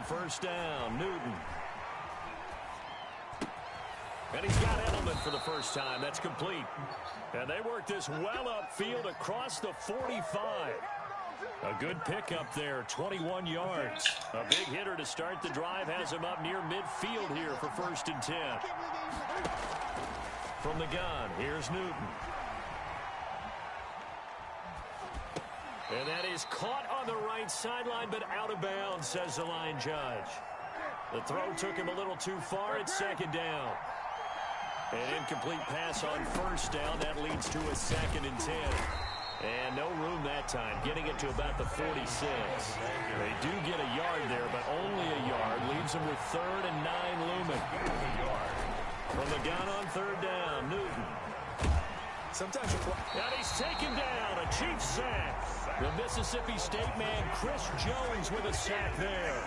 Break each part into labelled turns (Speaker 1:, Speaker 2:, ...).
Speaker 1: first down. Newton. And he's got Edelman for the first time. That's complete. And they work this well upfield across the 45. A good pickup there, 21 yards. A big hitter to start the drive has him up near midfield here for 1st and 10. From the gun, here's Newton. And that is caught on the right sideline, but out of bounds, says the line judge. The throw took him a little too far at 2nd down. An incomplete pass on 1st down. That leads to a 2nd and 10. And no room that time, getting it to about the 46. They do get a yard there, but only a yard. Leaves them with 3rd and 9 looming. From the gun on 3rd down, Newton.
Speaker 2: Sometimes
Speaker 1: and he's taken down, a Chiefs sack. The Mississippi State man, Chris Jones, with a sack there.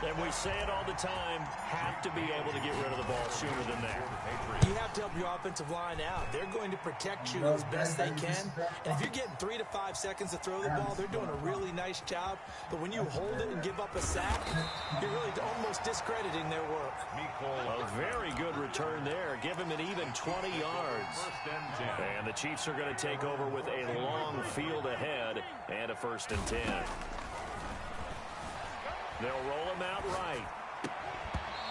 Speaker 1: And we say it all the time, have to be able to get rid of the ball sooner than that.
Speaker 2: You have to help your offensive line out. They're going to protect you as best they can. And if you're getting 3 to 5 seconds to throw the ball, they're doing a really nice job. But when you hold it and give up a sack, you're really almost discrediting their work.
Speaker 1: A very good return there. Give him an even 20 yards. And the Chiefs are going to take over with a long field ahead and a 1st and 10. They'll roll him out right.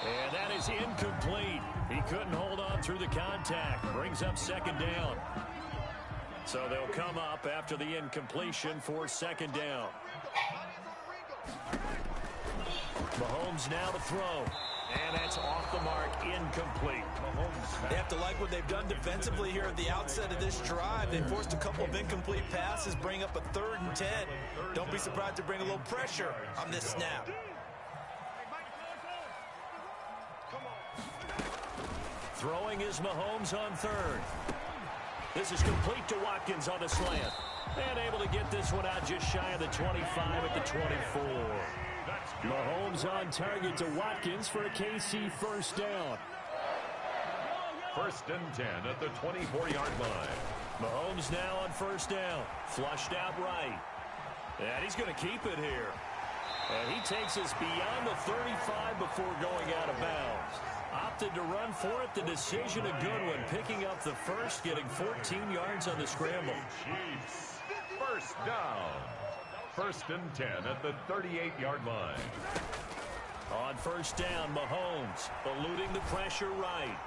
Speaker 1: And that is incomplete. He couldn't hold on through the contact. Brings up 2nd down. So they'll come up after the incompletion for 2nd down. Mahomes now to throw. And that's off the mark, incomplete.
Speaker 2: They have to like what they've done defensively here at the outset of this drive. They forced a couple of incomplete passes, bring up a 3rd and 10. Don't be surprised to bring a little pressure on this snap.
Speaker 1: Throwing is Mahomes on 3rd. This is complete to Watkins on the slant. And able to get this one out just shy of the 25 at the 24. Mahomes on target to Watkins for a KC 1st down.
Speaker 3: 1st and 10 at the 24-yard line.
Speaker 1: Mahomes now on 1st down. Flushed out right. And he's going to keep it here. And he takes us beyond the 35 before going out of bounds. Opted to run for it. The decision a good one. Picking up the first, getting 14 yards on the scramble.
Speaker 3: Chiefs. 1st down. 1st and 10 at the 38-yard line.
Speaker 1: On 1st down, Mahomes eluding the pressure right.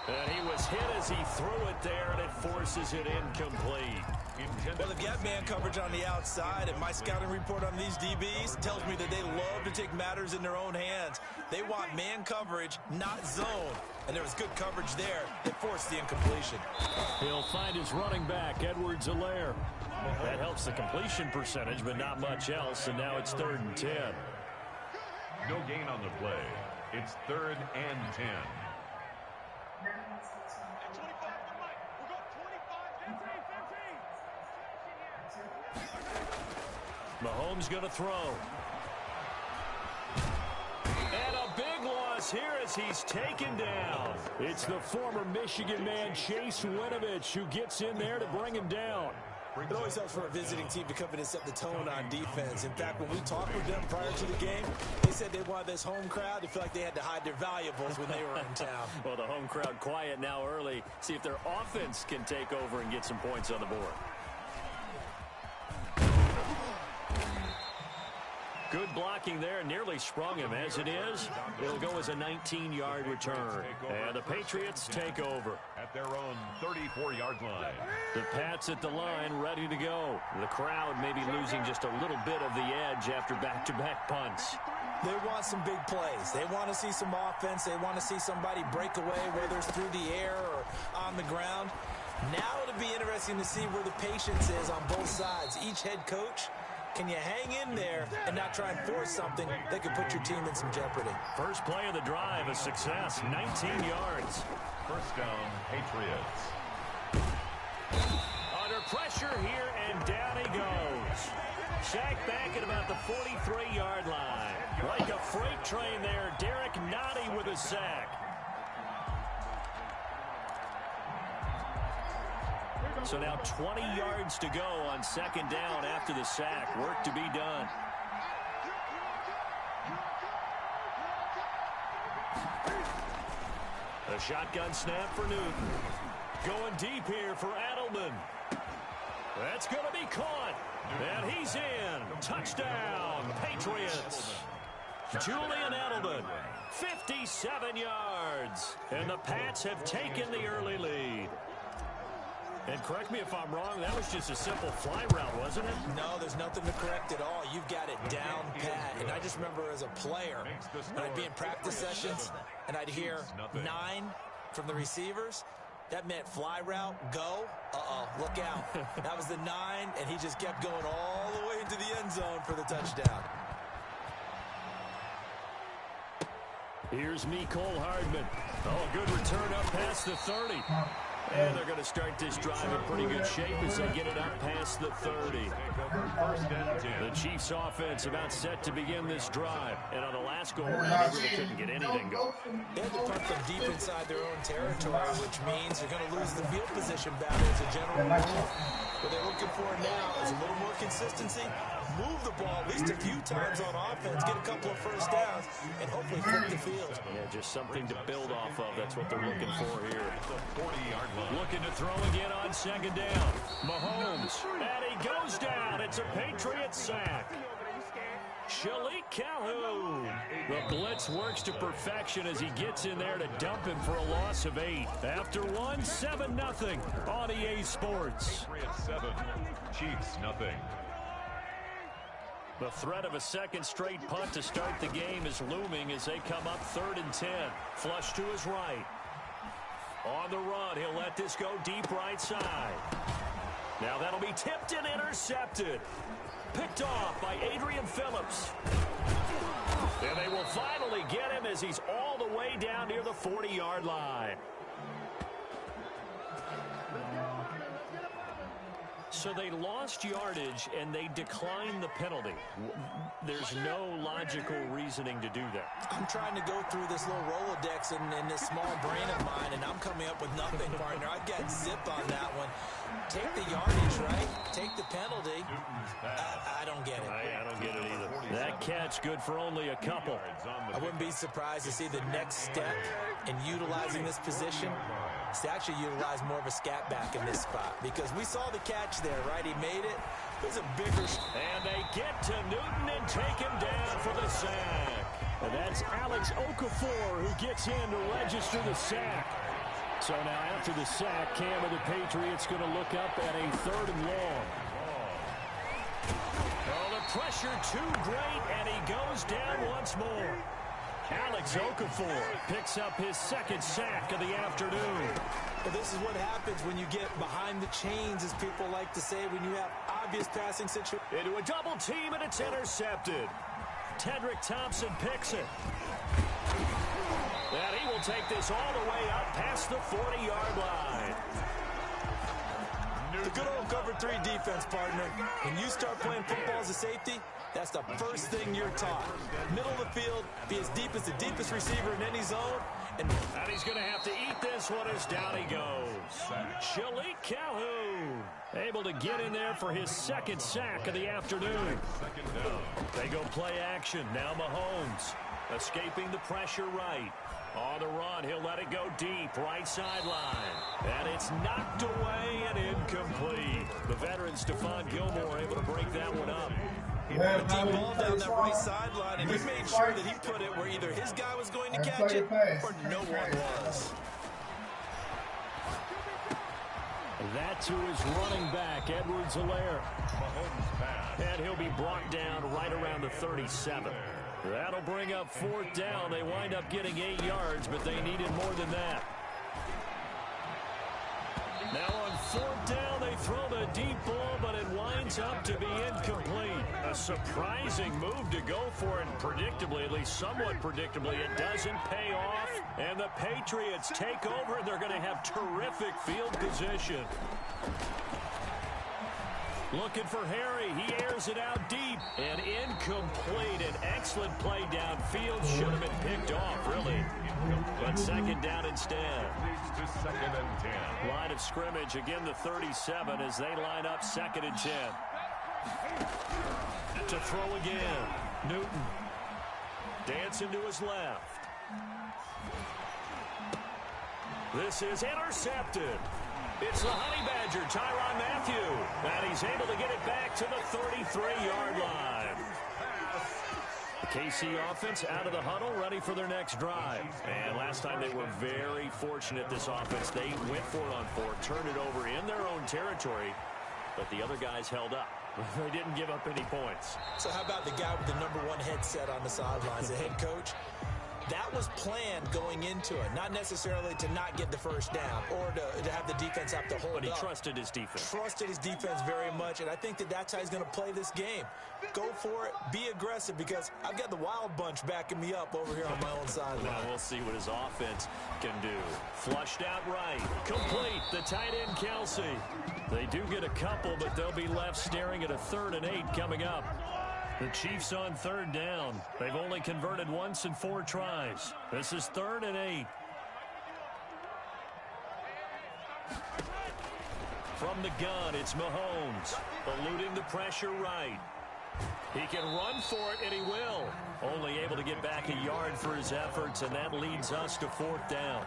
Speaker 1: And he was hit as he threw it there, and it forces it incomplete.
Speaker 2: Well, they've got man coverage on the outside, and my scouting report on these DBs tells me that they love to take matters in their own hands. They want man coverage, not zone. And there was good coverage there that forced the incompletion.
Speaker 1: He'll find his running back, Edwards-Helaire. That helps the completion percentage, but not much else, and now it's 3rd and 10.
Speaker 3: No gain on the play. It's 3rd and 10.
Speaker 1: Mahomes going to throw. And a big loss here as he's taken down. It's the former Michigan man, Chase Winovich, who gets in there to bring him down.
Speaker 2: It always helps for a visiting team to come in and set the tone on defense. In fact, when we talked with them prior to the game, they said they wanted this home crowd to feel like they had to hide their valuables when they were in town.
Speaker 1: Well, the home crowd quiet now early. See if their offense can take over and get some points on the board. Good blocking there, nearly sprung him. As it is, it'll go as a 19-yard return. And the Patriots take over.
Speaker 3: At their own 34-yard line.
Speaker 1: The Pats at the line, ready to go. The crowd may be losing just a little bit of the edge after back-to-back punts.
Speaker 2: They want some big plays. They want to see some offense. They want to see somebody break away, whether it's through the air or on the ground. Now it'll be interesting to see where the patience is on both sides. Each head coach, can you hang in there and not try and force something that could put your team in some jeopardy?
Speaker 1: First play of the drive, a success, 19 yards.
Speaker 3: 1st down, Patriots.
Speaker 1: Under pressure here, and down he goes. Sacked back at about the 43-yard line. Like a freight train there, Derek Nottie with a sack. So now 20 yards to go on 2nd down after the sack. Work to be done. A shotgun snap for Newton. Going deep here for Edelman. That's going to be caught. And he's in. Touchdown, Patriots. Julian Edelman, 57 yards. And the Pats have taken the early lead. And correct me if I'm wrong, that was just a simple fly route, wasn't it?
Speaker 2: No, there's nothing to correct at all. You've got it down pat. And I just remember as a player, when I'd be in practice sessions, and I'd hear 9 from the receivers. That meant fly route, go. Look out. That was the 9, and he just kept going all the way into the end zone for the touchdown.
Speaker 1: Here's Mecole Hardman. Oh, a good return up past the 30. And they're going to start this drive in pretty good shape as they get it up past the 30. The Chiefs offense about set to begin this drive. And on the last go-around, they really couldn't get anything going.
Speaker 2: They had to punt them deep inside their own territory, which means they're going to lose the field position battle as a general rule. What they're looking for now is a little more consistency, move the ball at least a few times on offense, get a couple of first downs, and hopefully flip the field.
Speaker 1: Yeah, just something to build off of. That's what they're looking for here. Looking to throw again on second down. Mahomes, and he goes down. It's a Patriot sack. Shalik Calhoun. The blitz works to perfection as he gets in there to dump him for a loss of 8. After one, 7-0 on EA Sports.
Speaker 3: 7, Chiefs nothing.
Speaker 1: The threat of a second straight punt to start the game is looming as they come up 3rd and 10. Flush to his right. On the run, he'll let this go deep right side. Now that'll be tipped and intercepted. Picked off by Adrian Phillips. And they will finally get him as he's all the way down near the 40-yard line. So they lost yardage, and they declined the penalty. There's no logical reasoning to do that.
Speaker 2: I'm trying to go through this little Rolodex in this small brain of mine, and I'm coming up with nothing, partner. I've got zip on that one. Take the yardage, right? Take the penalty. I don't get it.
Speaker 1: I don't get it either. That catch good for only a couple.
Speaker 2: I wouldn't be surprised to see the next step in utilizing this position is to actually utilize more of a scat back in this spot, because we saw the catch there, right? He made it. It was a bigger...
Speaker 1: And they get to Newton and take him down for the sack. And that's Alex Okafor who gets in to register the sack. So now after the sack, Cam of the Patriots going to look up at a 3rd and long. Oh, the pressure too great, and he goes down once more. Alex Okafor picks up his 2nd sack of the afternoon.
Speaker 2: Well, this is what happens when you get behind the chains, as people like to say, when you have obvious passing situations.
Speaker 1: Into a double team, and it's intercepted. Tedrick Thompson picks it. And he will take this all the way up past the 40-yard line.
Speaker 2: The good old cover 3 defense, partner. When you start playing football as a safety, that's the first thing you're taught. Middle of the field, be as deep as the deepest receiver in any zone. And
Speaker 1: he's going to have to eat this one as down he goes. Shalik Calhoun able to get in there for his 2nd sack of the afternoon. They go play action. Now Mahomes escaping the pressure right. On the run, he'll let it go deep, right sideline. And it's knocked away and incomplete. The veteran Stephon Gilmore able to break that one up.
Speaker 2: A deep ball down that right sideline, and he made sure that he put it where either his guy was going to catch it or no one was.
Speaker 1: That's who is running back, Edwards-Helaire. And he'll be brought down right around the 37. That'll bring up 4th down. They wind up getting 8 yards, but they needed more than that. Now on 4th down, they throw the deep ball, but it winds up to be incomplete. A surprising move to go for it, and predictably, at least somewhat predictably, it doesn't pay off. And the Patriots take over, and they're going to have terrific field position. Looking for Harry. He airs it out deep. And incomplete. An excellent play downfield. Should have been picked off, really. But 2nd down instead. Line of scrimmage. Again, the 37 as they line up 2nd and 10. To throw again. Newton. Dancing to his left. This is intercepted. It's the Honey Badger, Tyrann Mathieu, and he's able to get it back to the 33-yard line. The KC offense out of the huddle, ready for their next drive. And last time they were very fortunate, this offense. They went 4-on-4, turned it over in their own territory, but the other guys held up. They didn't give up any points.
Speaker 2: So how about the guy with the #1 headset on the sidelines, the head coach? That was planned going into it, not necessarily to not get the first down or to have the defense have to hold up.
Speaker 1: But he trusted his defense.
Speaker 2: Trusted his defense very much, and I think that's how he's going to play this game. Go for it, be aggressive, because I've got the wild bunch backing me up over here on my own sideline.
Speaker 1: Now we'll see what his offense can do. Flushed out right. Complete. The tight end, Kelsey. They do get a couple, but they'll be left staring at a 3rd and 8 coming up. The Chiefs on 3rd down. They've only converted once in 4 tries. This is 3rd and 8. From the gun, it's Mahomes. Eluding the pressure right. He can run for it, and he will. Only able to get back a yard for his efforts, and that leads us to 4th down.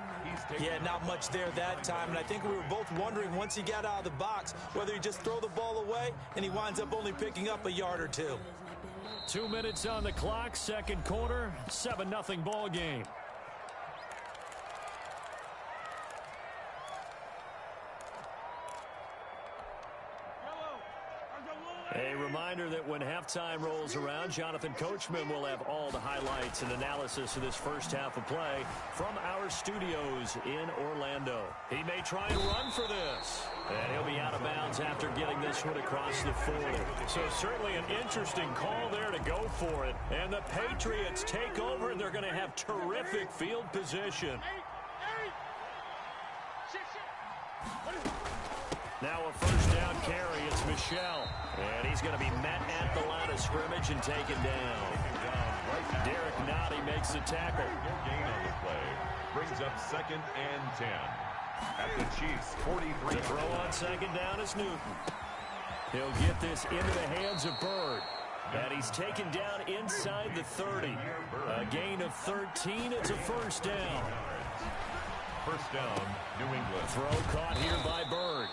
Speaker 2: Yeah, not much there that time, and I think we were both wondering once he got out of the box whether he just throw the ball away, and he winds up only picking up a yard or 2.
Speaker 1: 2 minutes on the clock, 2nd quarter, 7-0 ball game. A reminder that when halftime rolls around, Jonathan Coachman will have all the highlights and analysis of this first half of play from our studios in Orlando. He may try and run for this, and he'll be out of bounds after getting this one across the 40. So certainly an interesting call there to go for it. And the Patriots take over, and they're going to have terrific field position. Now a first down carry. It's Michel. And he's going to be met at the line of scrimmage and taken down. Derek Nottie makes the tackle.
Speaker 3: Gain on the play. Brings up 2nd and 10. At the Chiefs, 43.
Speaker 1: The throw on 2nd down is Newton. He'll get this into the hands of Bird. And he's taken down inside the 30. A gain of 13. It's a first down.
Speaker 3: First down, New England.
Speaker 1: Throw caught here by Bird.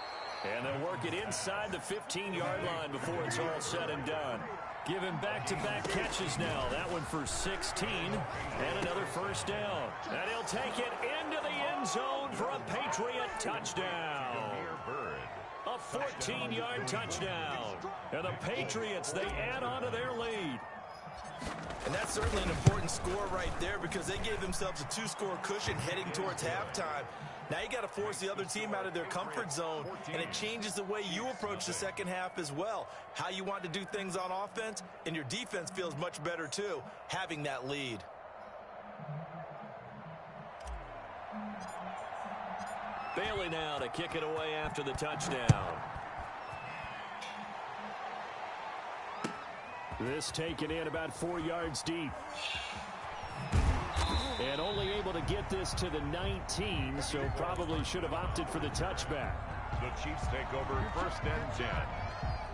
Speaker 1: And they'll work it inside the 15-yard line before it's all said and done. Give him back-to-back catches now. That one for 16. And another first down. And he'll take it into the end zone for a Patriot touchdown. A 14-yard touchdown. And the Patriots, they add on to their lead.
Speaker 2: And that's certainly an important score right there because they gave themselves a 2-score cushion heading towards halftime. Now you got to force the other team out of their comfort zone, and it changes the way you approach the second half as well. How you want to do things on offense, and your defense feels much better too, having that lead.
Speaker 1: Bailey now to kick it away after the touchdown. This taken in about 4 yards deep. And only able to get this to the 19, so probably should have opted for the touchback.
Speaker 3: The Chiefs take over 1st and 10.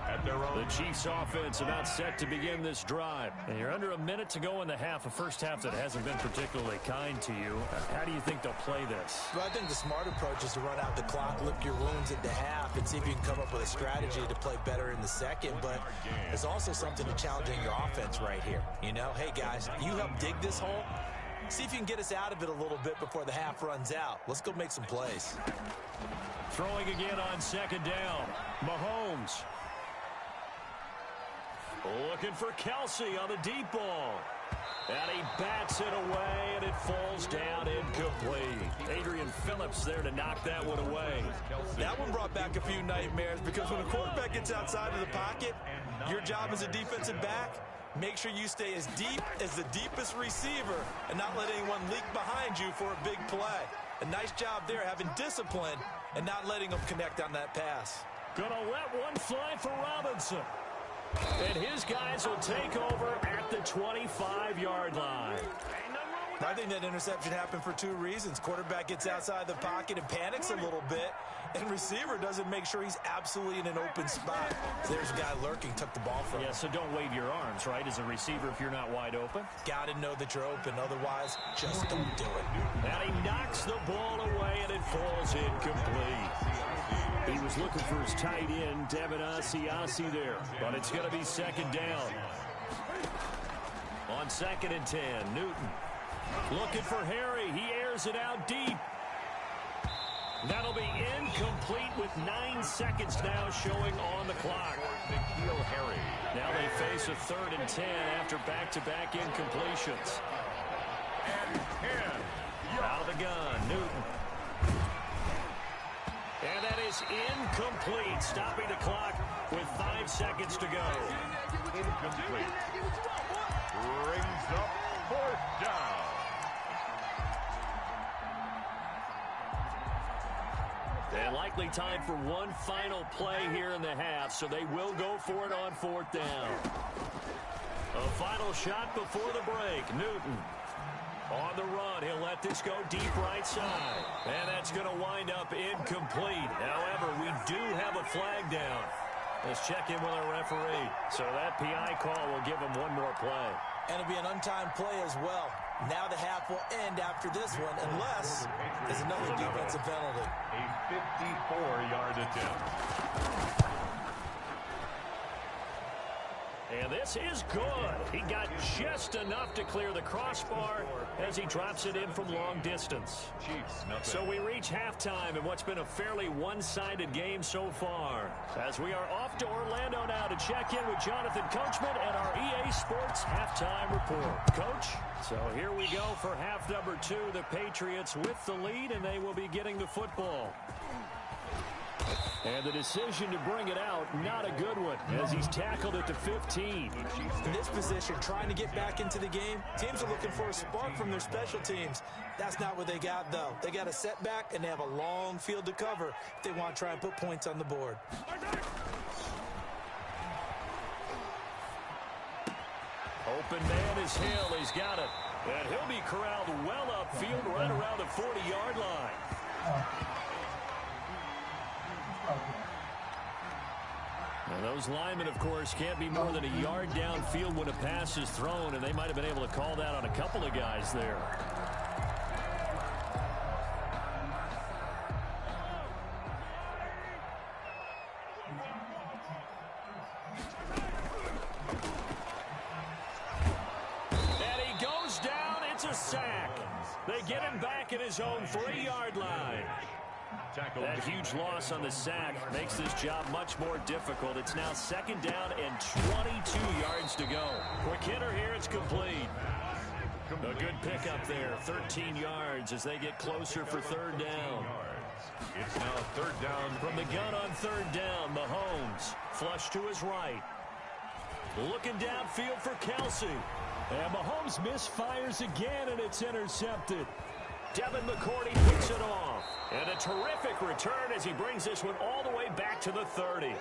Speaker 3: At their own.
Speaker 1: The Chiefs offense about set to begin this drive. And you're under a minute to go in the half, a first half that hasn't been particularly kind to you. How do you think they'll play this?
Speaker 2: Well, I think the smart approach is to run out the clock, lick your wounds at the half, and see if you can come up with a strategy to play better in the second. But there's also something to challenging your offense right here. You know, hey, guys, you help dig this hole. See if you can get us out of it a little bit before the half runs out. Let's go make some plays.
Speaker 1: Throwing again on 2nd down. Mahomes. Looking for Kelsey on the deep ball. And he bats it away, and it falls down incomplete. Adrian Phillips there to knock that one away.
Speaker 2: That one brought back a few nightmares because when a quarterback gets outside of the pocket, your job as a defensive back, make sure you stay as deep as the deepest receiver and not let anyone leak behind you for a big play. A nice job there having discipline and not letting them connect on that pass.
Speaker 1: Gonna let one fly for Robinson. And his guys will take over at the 25-yard line.
Speaker 2: I think that interception happened for two reasons. Quarterback gets outside the pocket and panics a little bit, and receiver doesn't make sure he's absolutely in an open spot. There's a guy lurking, took the ball from him.
Speaker 1: Yeah, so don't wave your arms, right, as a receiver if you're not wide open.
Speaker 2: Got to know that you're open. Otherwise, just don't do it.
Speaker 1: And he knocks the ball away, and it falls incomplete. He was looking for his tight end, Devin Asiasi there, but it's going to be second down. On 2nd and 10, Newton looking for Harry. He airs it out deep. That'll be incomplete with 9 seconds now showing on the clock. Now they face a 3rd and 10 after back-to-back incompletions.
Speaker 3: And 10.
Speaker 1: Out of the gun, Newton. And that is incomplete, stopping the clock with 5 seconds to go.
Speaker 3: Incomplete. Brings up 4th down.
Speaker 1: And likely time for one final play here in the half, so they will go for it on 4th down. A final shot before the break. Newton on the run. He'll let this go deep right side. And that's going to wind up incomplete. However, we do have a flag down. Let's check in with our referee. So that PI call will give him one more play.
Speaker 2: And it'll be an untimed play as well. Now the half will end after this one, unless there's another defensive penalty.
Speaker 3: A 54-yard attempt.
Speaker 1: And this is good. He got just enough to clear the crossbar as he drops it in from long distance. So we reach halftime in what's been a fairly one-sided game so far. As we are off to Orlando now to check in with Jonathan Coachman and our EA Sports halftime report. Coach, so here we go for half number 2. The Patriots with the lead, and they will be getting the football. And the decision to bring it out, not a good one, as he's tackled at the 15.
Speaker 2: In this position, trying to get back into the game, teams are looking for a spark from their special teams. That's not what they got, though. They got a setback, and they have a long field to cover if they want to try and put points on the board.
Speaker 1: Open man is Hill. He's got it. And he'll be corralled well upfield right around the 40-yard line. Now those linemen, of course, can't be more than a yard downfield when a pass is thrown, and they might have been able to call that on a couple of guys there. And he goes down. It's a sack. They get him back at his own 3-yard line. That huge loss on the sack makes this job much more difficult. It's now 2nd down and 22 yards to go. Quick hitter here, it's complete. A good pickup there, 13 yards as they get closer for 3rd down.
Speaker 3: It's now 3rd down.
Speaker 1: From the gun on 3rd down, Mahomes flush to his right. Looking downfield for Kelsey. And Mahomes misfires again, and it's intercepted. Devin McCourty picks it off. And a terrific return as he brings this one all the way back to the 30.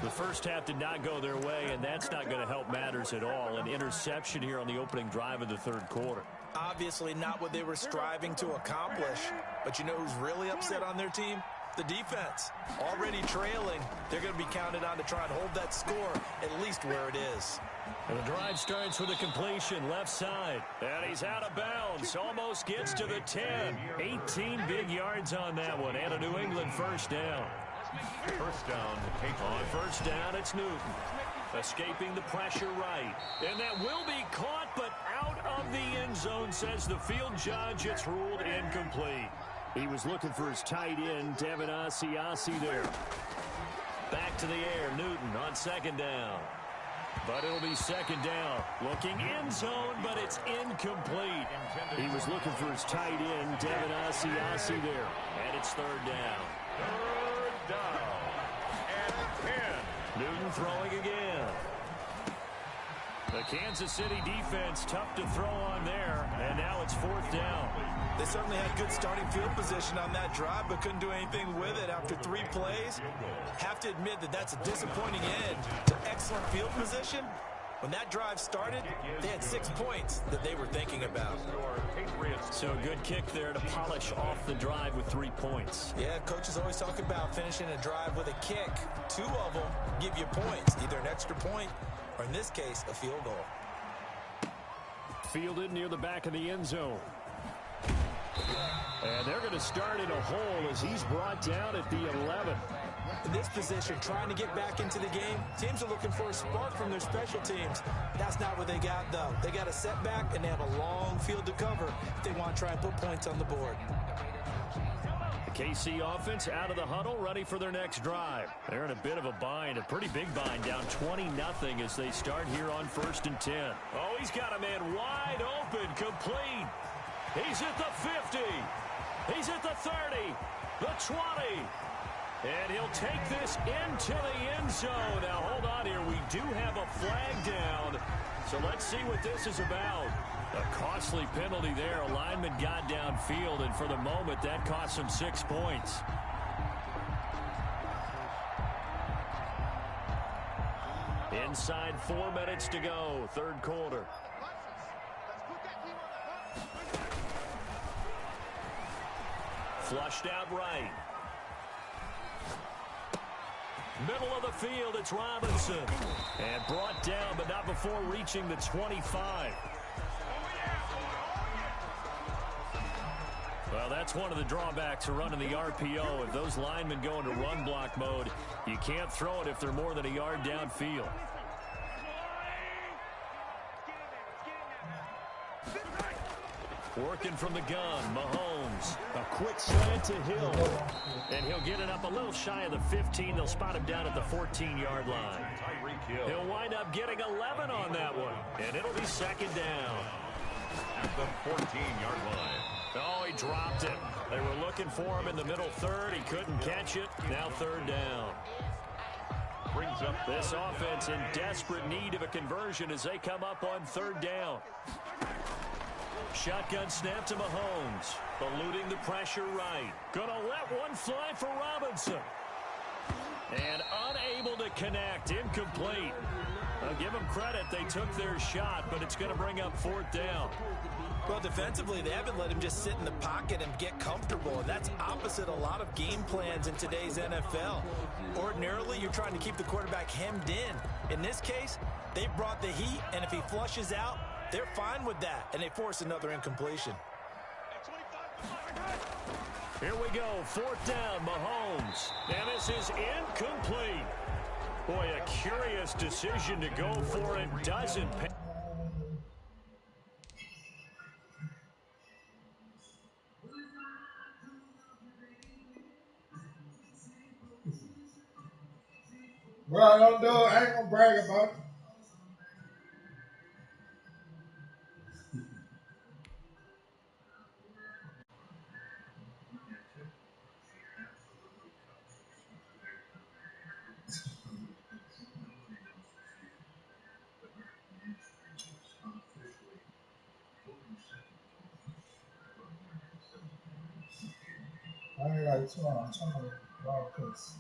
Speaker 1: The first half did not go their way, and that's not going to help matters at all. An interception here on the opening drive of the 3rd quarter.
Speaker 2: Obviously not what they were striving to accomplish. But you know who's really upset on their team? The defense. Already trailing, they're going to be counted on to try and hold that score at least where it is.
Speaker 1: And the drive starts with a completion left side. And he's out of bounds. Almost gets to the 10. 18 big yards on that one. And a New England first down.
Speaker 3: First down.
Speaker 1: On first down, it's Newton. Escaping the pressure right. And that will be caught, but out of the end zone, says the field judge. It's ruled incomplete. He was looking for his tight end, Devin Asiasi there. Back to the air, Newton on 2nd down. But it'll be 2nd down. Looking end zone, but it's incomplete. He was looking for his tight end, Devin Asiasi there. And it's 3rd down.
Speaker 3: 3rd down. And 10.
Speaker 1: Newton throwing again. The Kansas City defense tough to throw on there. And now it's 4th down.
Speaker 2: They certainly had good starting field position on that drive, but couldn't do anything with it after 3 plays. Have to admit that that's a disappointing end to excellent field position, When that drive started, they had 6 points that they were thinking about.
Speaker 1: So a good kick there to polish off the drive with 3 points.
Speaker 2: Yeah, coaches always talk about finishing a drive with a kick. 2 of them give you points, either an extra point or, in this case, a field goal.
Speaker 1: Fielded near the back of the end zone. And they're going to start in a hole as he's brought down at the 11.
Speaker 2: In this position, trying to get back into the game, teams are looking for a spark from their special teams. That's not what they got, though. They got a setback, and they have a long field to cover if they want to try and put points on the board.
Speaker 1: The KC offense out of the huddle, ready for their next drive. They're in a bit of a bind, a pretty big bind, down 20-0 as they start here on 1st and 10. Oh, he's got a man wide open, complete. He's at the 50. He's at the 30, the 20. And he'll take this into the end zone. Now, hold on here. We do have a flag down. So let's see what this is about. A costly penalty there. A lineman got downfield, and for the moment, that cost him 6 points. Inside 4 minutes to go, 3rd quarter. Flushed out right. Middle of the field, it's Robinson. And brought down, but not before reaching the 25. Well, that's one of the drawbacks of running the RPO. If those linemen go into run block mode, you can't throw it if they're more than a yard downfield. Working from the gun, Mahomes. A quick slant to Hill. And he'll get it up a little shy of the 15. They'll spot him down at the 14-yard line. He'll wind up getting 11 on that one. And it'll be 2nd down.
Speaker 3: At the 14-yard line.
Speaker 1: Oh, he dropped it. They were looking for him in the middle 3rd. He couldn't catch it. Now 3rd down.
Speaker 3: Brings up
Speaker 1: this offense in desperate need of a conversion as they come up on 3rd down. Shotgun snap to Mahomes. Eluding the pressure right. Gonna let one fly for Robinson. And unable to connect. Incomplete. I'll give them credit. They took their shot, but it's going to bring up 4th down.
Speaker 2: Well, defensively, they haven't let him just sit in the pocket and get comfortable, and that's opposite a lot of game plans in today's NFL. Ordinarily, you're trying to keep the quarterback hemmed in. In this case, they brought the heat, and if he flushes out, they're fine with that, and they force another incompletion.
Speaker 1: Here we go, 4th down, Mahomes. And this is incomplete. Boy, a curious decision to go for it. Doesn't pay.
Speaker 4: Well, don't do it. I ain't gonna brag about it. I ain't like 2 on 20 Broadcast.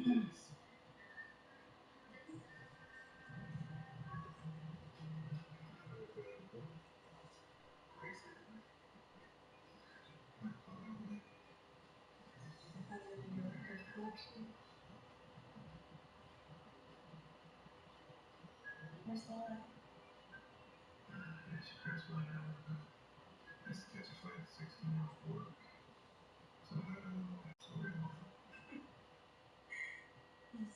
Speaker 5: Where's that?